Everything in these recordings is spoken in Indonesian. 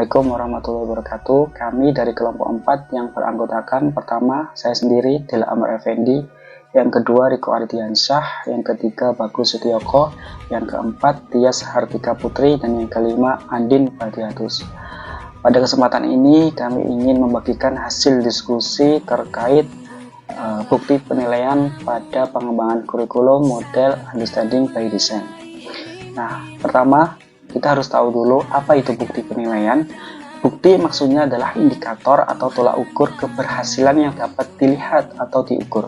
Assalamualaikum warahmatullahi wabarakatuh. Kami dari kelompok 4 yang beranggotakan pertama saya sendiri Dela Amr Effendi, yang kedua Riko Ardiansyah, yang ketiga Bagus Setioko, yang keempat Tias Hartika Putri, dan yang kelima Andin Badiatus. Pada kesempatan ini kami ingin membagikan hasil diskusi terkait bukti penilaian pada pengembangan kurikulum model Understanding by Design. Nah, pertama kita harus tahu dulu apa itu bukti penilaian. Bukti maksudnya adalah indikator atau tolak ukur keberhasilan yang dapat dilihat atau diukur.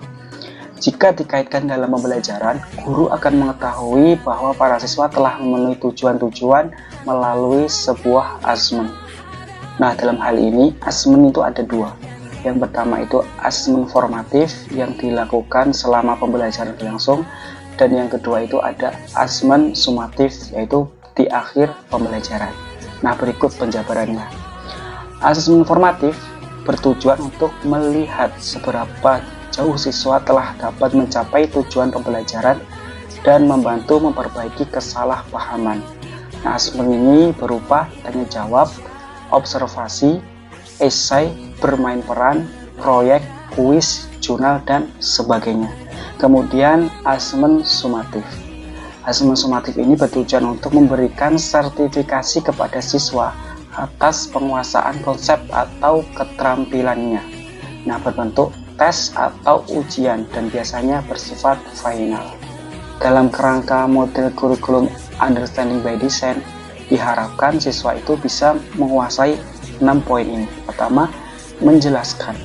Jika dikaitkan dalam pembelajaran, guru akan mengetahui bahwa para siswa telah memenuhi tujuan-tujuan melalui sebuah asesmen. Nah, dalam hal ini asesmen itu ada dua. Yang pertama itu asesmen formatif yang dilakukan selama pembelajaran berlangsung, dan yang kedua itu ada asesmen sumatif, yaitu di akhir pembelajaran. Nah, berikut penjabarannya. Asesmen formatif bertujuan untuk melihat seberapa jauh siswa telah dapat mencapai tujuan pembelajaran dan membantu memperbaiki kesalahpahaman. Nah, asesmen ini berupa tanya jawab, observasi, esai, bermain peran, proyek, kuis, jurnal, dan sebagainya. Kemudian asesmen sumatif. Asesmen sumatif ini bertujuan untuk memberikan sertifikasi kepada siswa atas penguasaan konsep atau keterampilannya. Nah, berbentuk tes atau ujian dan biasanya bersifat final. Dalam kerangka model kurikulum Understanding by Design, diharapkan siswa itu bisa menguasai 6 poin ini. Pertama, menjelaskan.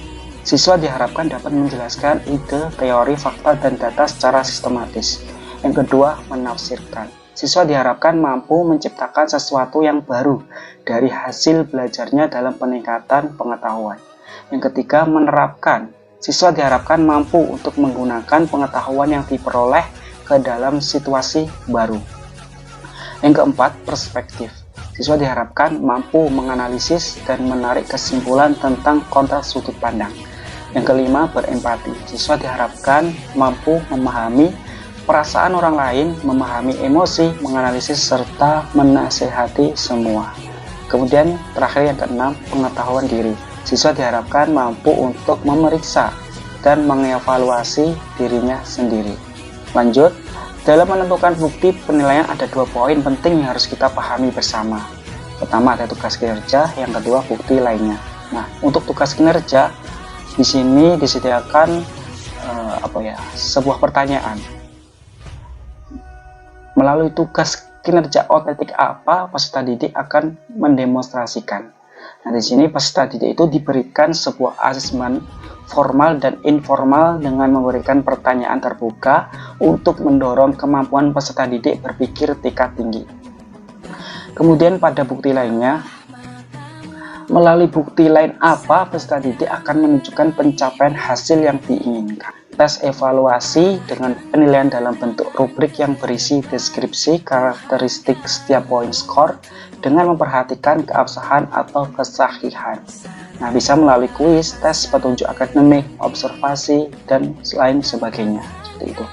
Siswa diharapkan dapat menjelaskan ide, teori, fakta, dan data secara sistematis. Yang kedua, menafsirkan. Siswa diharapkan mampu menciptakan sesuatu yang baru dari hasil belajarnya dalam peningkatan pengetahuan. Yang ketiga, menerapkan. Siswa diharapkan mampu untuk menggunakan pengetahuan yang diperoleh ke dalam situasi baru. Yang keempat, perspektif. Siswa diharapkan mampu menganalisis dan menarik kesimpulan tentang konteks sudut pandang. Yang kelima, berempati. Siswa diharapkan mampu memahami perasaan orang lain, memahami emosi, menganalisis, serta menasehati semua. Kemudian terakhir yang keenam, pengetahuan diri. Siswa diharapkan mampu untuk memeriksa dan mengevaluasi dirinya sendiri. Lanjut, dalam menentukan bukti penilaian ada 2 poin penting yang harus kita pahami bersama. Pertama ada tugas kinerja, yang kedua bukti lainnya. Nah, untuk tugas kinerja di sini disediakan sebuah pertanyaan. Melalui tugas kinerja otentik apa peserta didik akan mendemonstrasikan. Nah, di sini peserta didik itu diberikan sebuah asesmen formal dan informal dengan memberikan pertanyaan terbuka untuk mendorong kemampuan peserta didik berpikir tingkat tinggi. Kemudian pada bukti lainnya, melalui bukti lain apa peserta didik akan menunjukkan pencapaian hasil yang diinginkan. Tes evaluasi dengan penilaian dalam bentuk rubrik yang berisi deskripsi karakteristik setiap poin skor dengan memperhatikan keabsahan atau kesahihan. Nah, bisa melalui kuis, tes petunjuk akademik, observasi, dan lain sebagainya. Seperti itu.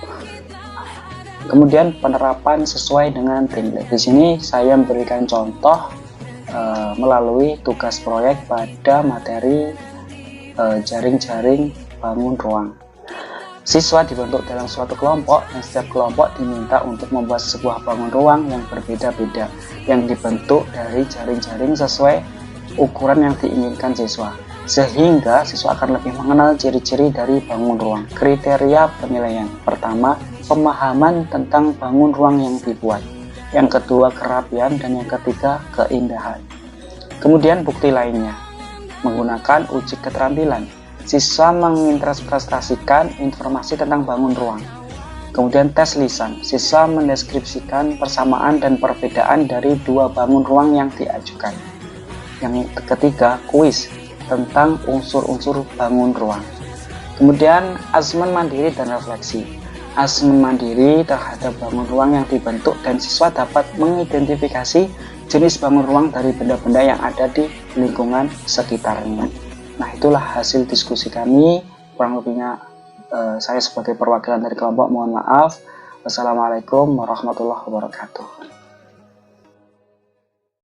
Kemudian penerapan sesuai dengan template. Di sini saya memberikan contoh melalui tugas proyek pada materi jaring-jaring bangun ruang. Siswa dibentuk dalam suatu kelompok dan setiap kelompok diminta untuk membuat sebuah bangun ruang yang berbeda-beda yang dibentuk dari jaring-jaring sesuai ukuran yang diinginkan siswa, sehingga siswa akan lebih mengenal ciri-ciri dari bangun ruang. Kriteria penilaian: pertama, pemahaman tentang bangun ruang yang dibuat, yang kedua kerapian, dan yang ketiga keindahan. Kemudian bukti lainnya menggunakan uji keterampilan. Siswa menginterpretasikan informasi tentang bangun ruang. Kemudian tes lisan. Siswa mendeskripsikan persamaan dan perbedaan dari 2 bangun ruang yang diajukan. Yang ketiga, kuis tentang unsur-unsur bangun ruang. Kemudian asesmen mandiri dan refleksi. Asesmen mandiri terhadap bangun ruang yang dibentuk dan siswa dapat mengidentifikasi jenis bangun ruang dari benda-benda yang ada di lingkungan sekitarnya. Nah, itulah hasil diskusi kami. Kurang lebihnya saya sebagai perwakilan dari kelompok mohon maaf. Wassalamualaikum warahmatullahi wabarakatuh.